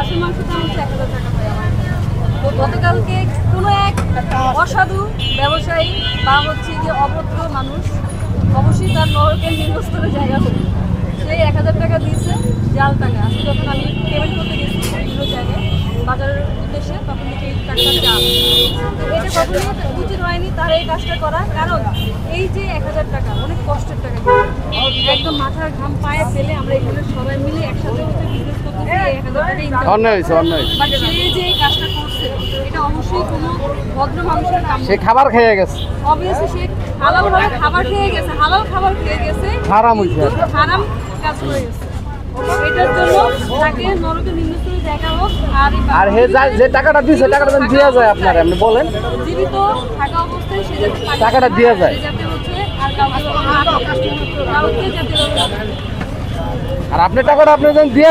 খাসির মাংসের দাম হচ্ছে 1000 টাকা ভাই আমার। তো গতকালকে কোনো এক অসাধু ব্যবসায়ী বা হচ্ছে যে অভদ্র মানুষ অবশ্যই তার নরকের নিম্নস্তরে জায়গা হবে, সেই 1000 টাকা দিয়েছে জাল টাকা। আজকে যখন আমি পেমেন্ট করতে গেছি বিভিন্ন জায়গায় বাজারের উদ্দেশ্যে, তখন দেখি এই টাকাটা জাল। তো এটা কখনোই উচিত হয়নি তার এই কাজটা করা, কারণ এই যে 1000 টাকা অনেক কষ্টের টাকা, একদম মাথার ঘাম পায়ে ফেলে আমরা এখানে সবাই মিলে একসাথে হচ্ছে বিজনেস করতেছি। 1000 টাকা ইনকাম অন্যায় হয়েছে, অন্যায় হয়েছে। বাট সে যে এই কাজটা করছে এটা অবশ্যই কোনো ভদ্র মানুষের কাম। সে খাবার খেয়ে গেছে, অবভিয়াসলি সে হালালভাবে খাবার খেয়ে গেছে, হালাল খাবার খেয়ে গেছে, হারাম হয়েছে, কিন্তু হারাম কাজ করে গেছে। এটার জন্য তাকে নরকের নিম্নস্তরে জায়গা হোক। আর হে যে টাকাটা দিয়েছে টাকাটা যেন দেওয়া যায় আপনার, আপনি বলেন জীবিত থাকা অবস্থায় সে যাতে টাকাটা দেওয়া যায়। সে যাতে হচ্ছে আর কাউকে যাতে আর আপনি টাকাটা আপনি যেন দিয়ে